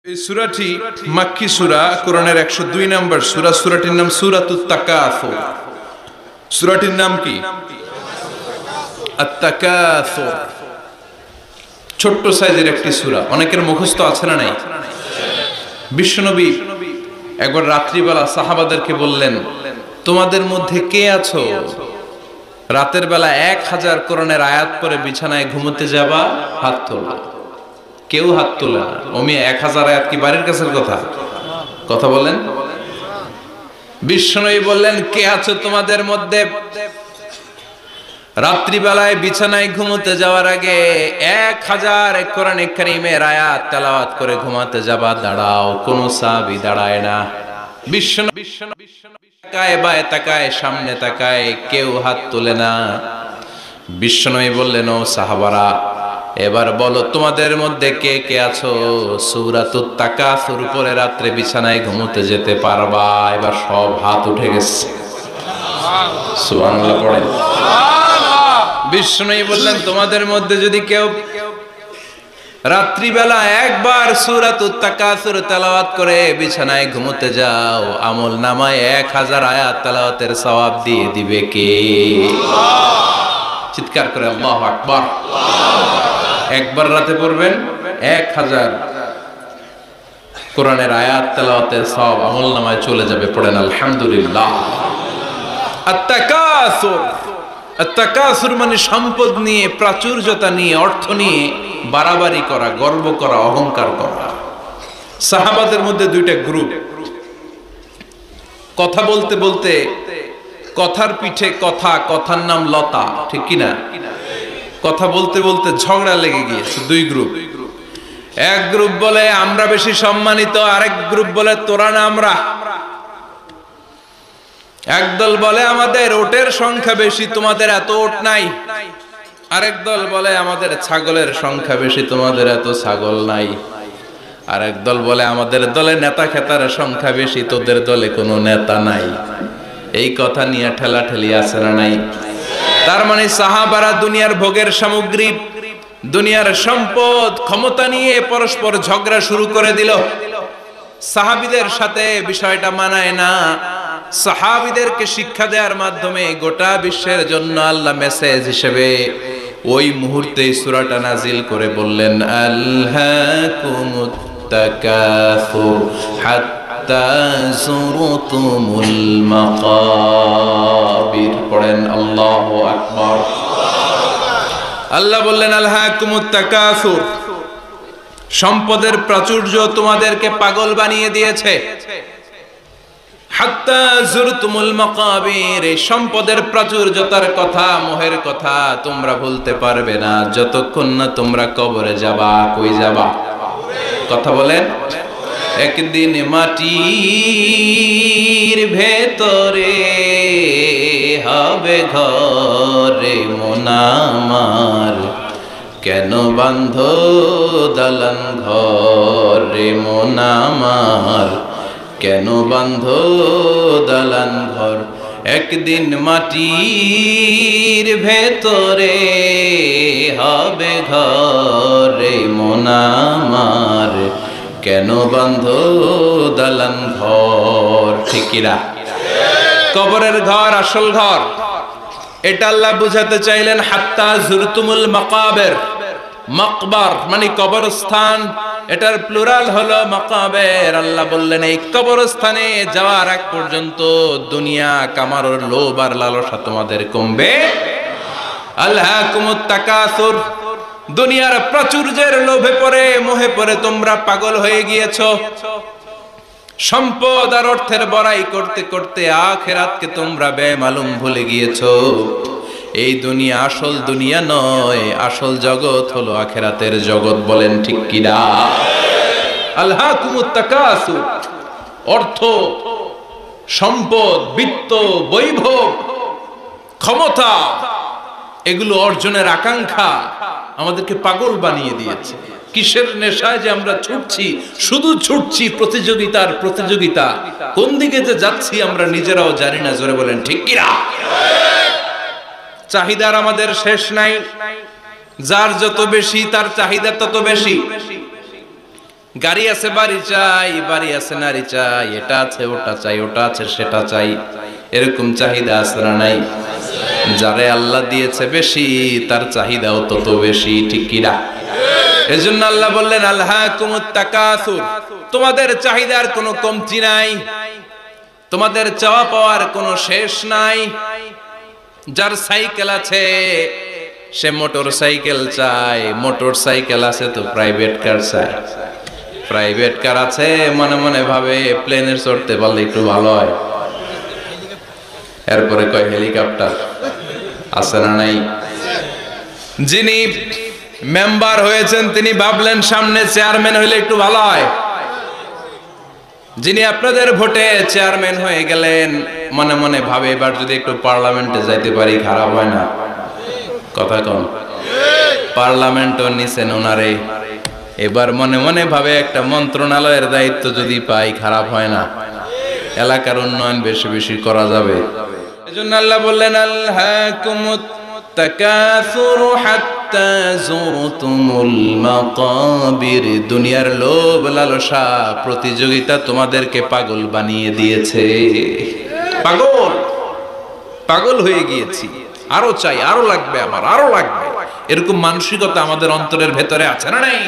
এই সূরাটি মাক্কি সূরা, কোরআনের 102 নম্বর সূরা। সূরাটির নাম সূরাতুত তাকাসুর। সূরাটির নাম কি? আত-তাকাসুর। ছোট্ট সাইজের একটি সূরা, অনেকের মুখস্থ আছে না নাই? বিশ্বনবী একবার রাত্রিবেলা সাহাবাদেরকে বললেন, তোমাদের মধ্যে কে আছো রাতের বেলা 1000 কোরআনের আয়াত পড়ে বিছানায় ঘুমোতে যাবা? হাত তোলো। কেউ হাত তোলে না। ওমি 1000 আয়াত কি বাড়ির কাছের কথা? কথা বলেন। বিশ্বনবী বললেন, কে আছো তোমাদের মধ্যে রাত্রিবেলায় বিছানায় ঘুমোতে যাওয়ার আগে 1000 কোরআনে কারীমের আয়াত তেলাওয়াত করে ঘুমাতে যাবা? দাঁড়াও। কোন সাহাবী দাঁড়ায় না। বিশ্বনবী তাকায়, বায়ে তাকায়, সামনে তাকায়, কেউ হাত তোলে না। বিশ্বনবী বললেন, ও সাহাবারা, এবার বলো তোমাদের মধ্যে কে কে আছো সূরাতুত তাকাসুর পরে রাত্রে বিছানায় ঘুমোতে যেতে পারবা? এবার সব হাত উঠে গেছে। সুবহানাল্লাহ পড়েন। বিশ্বনবী বললেন, তোমাদের মধ্যে যদি কেউ রাত্রিবেলা একবার সূরাতুত তাকাসুর তেলাওয়াত করে বিছানায় ঘুমোতে যাও, আমল নামায় 1000 আয়াত তেলাওয়াতের সওয়াব দিয়ে দিবে কে? চিৎকার করে আল্লাহু আকবার। একবার রাতে পড়বেন 1000 কোরআনের আয়াত তেলাওয়াতের সওয়াব আমল নামায় চলে যাবে। পড়েন আলহামদুলিল্লাহ। আত-তাকাসুর, আত-তাকাসুর মানে সম্পদ নিয়ে, প্রাচুর্যতা নিয়ে, অর্থ নিয়ে বাড়াবাড়ি করা, গর্ব করা, অহংকার করা। সাহাবাদের মধ্যে দুইটা গ্রুপ, কথা বলতে বলতে কথার পিঠে কথা, কথার নাম লতা, ঠিক কিনা? কথা বলতে বলতে ঝগড়া লেগে গিয়েছে। দুই গ্রুপ। এক গ্রুপ বলে আমরা বেশি সম্মানিত, আরেক গ্রুপ বলে তোরা না আমরা। একদল বলে আমাদের ওটের সংখ্যা বেশি, তোমাদের এত ওট নাই। আরেক দল বলে আমাদের ছাগলের সংখ্যা বেশি, তোমাদের এত ছাগল নাই। আরেক দল বলে আমাদের দলে নেতা খেতার সংখ্যা বেশি, তোদের দলে কোনো নেতা নাই। এই কথা নিয়ে ঠেলাঠেলি আছে না নাই? তার মানে সাহাবারা দুনিয়ার ভোগের সামগ্রী, দুনিয়ার সম্পদ, ক্ষমতা নিয়ে পরস্পর ঝগড়া শুরু করে দিল। সাহাবীদের সাথে বিষয়টা মানায় না। সাহাবীদেরকে শিক্ষা দেওয়ার মাধ্যমে গোটা বিশ্বের জন্য আল্লাহ মেসেজ হিসেবে ওই মুহূর্তে সূরাটা নাজিল করে বললেন, আলহাকুমুত তাকাসুর হাত্তা যুরতুমুল মাকাবির। পড়েন আল্লাহু আকবার। আল্লাহ বললেন, আলহাকুমুত তাকাসুর, সম্পদের প্রাচুর্য তোমাদেরকে পাগল বানিয়ে দিয়েছে। হাত্তা যুরতুমুল মাকাবির, সম্পদের প্রাচুর্যতার কথা, মোহের কথা তোমরা ভুলতে পারবে না যতক্ষণ না তোমরা কবরে যাবা। কই যাবা? কথা বলেন। একদিন মাটির ভেতরে হবে ঘরে মন আমার, কেন বান্ধ দালান ঘরে মন আমার, কেন বান্ধ দালান ঘর? একদিন মাটির ভেতরে হবে ঘরে মন আমার, কেন বান্ধ দালান ঘর? ঠিক কিনা? কবরের ঘর আসল ঘর, এটা আল্লাহ বুঝাতে চাইলেন। হাত্তা যুরতুমুল মাকাবির, মাকবার মানে কবরস্থান, এটার প্লুরাল হলো মাকাবের। আল্লাহ বললেন এই কবরস্থানে যাওয়ার আগ পর্যন্ত দুনিয়া কামানোর লোভ আর লালসা তোমাদের কমবে। আলহাকুমুত তাকাসুর, দুনিয়ার প্রাচুর্যের লোভে পড়ে, মোহে পড়ে তোমরা পাগল হয়ে গিয়েছো। সম্পদ আর অর্থের বড়াই করতে করতে আখিরাতকে তোমরা বেমালুম ভুলে গিয়েছো। এই দুনিয়া আসল দুনিয়া নয়, আসল জগৎ হলো আখিরাতের জগৎ। বলেন ঠিক কিনা? আলহাকুমুত তাকাসুর, অর্থ, সম্পদ, বিত্ত, বৈভব, ক্ষমতা, এগুলো অর্জনের আকাঙ্ক্ষা আমাদেরকে পাগল বানিয়ে দিয়েছে। কিসের নেশায় যে আমরা ছুটছি, শুধু ছুটছি প্রতিযোগিতার প্রতিযোগিতা। কোন দিকে যে যাচ্ছি আমরা নিজেরাও জানি না। জোরে বলেন ঠিক কিনা? চাহিদার আমাদের শেষ নাই। যার যত বেশি তার চাহিদা তত বেশি। গাড়ি আছে বাড়ি চাই, বাড়ি আছে নারী চাই, এটা আছে ওটা চাই, ওটা আছে সেটা চাই, এরকম চাহিদা আছে না নাই? যারে আল্লাহ দিয়েছে বেশি তার চাহিদাও তত বেশি, ঠিক কি না? এজন্য আল্লাহ বললেন আলহাকুমুত তাকাসুর, তোমাদের চাহিদার কোনো কমতি নাই, তোমাদের চাওয়া পাওয়ার কোনো শেষ নাই। যার সাইকেল আছে সে মোটর সাইকেল চায়, মোটর সাইকেল আছে তো প্রাইভেট কার চায়, প্রাইভেট কার আছে মনে মনে ভাবে প্লেনে চড়তে পারলে একটু ভালো হয়, এরপরে কয় হেলিকপ্টার আছে না নাই? যিনি মেম্বার হয়েছেন তিনি ভাবলেন সামনে চেয়ারম্যান হইলে একটু ভালো হয়। যিনি আপনাদের ভোটে চেয়ারম্যান হয়ে গেলেন মনে মনে ভাবে এবার যদি একটু পার্লামেন্টে যাইতে পারি খারাপ হয় না। কথা কম, পার্লামেন্টও নিছেন ওনারে, এবার মনে মনে ভাবে একটা মন্ত্রণালয়ের দায়িত্ব যদি পাই খারাপ হয় না, এলাকার উন্নয়ন বেশি বেশি করা যাবে। এজন্য আল্লাহ বললেন আলহাকুমুত তাকাসুরু হাত্তা যুরতুমুল মাকাবির, দুনিয়ার লোভ লালসা প্রতিযোগিতা তোমাদেরকে পাগল বানিয়ে দিয়েছে। পাগল পাগল হয়ে গিয়েছি, আরো চাই, আরো লাগবে, আমার আরো লাগবে, এরকম মানসিকতা আমাদের অন্তরের ভেতরে আছে না নাই?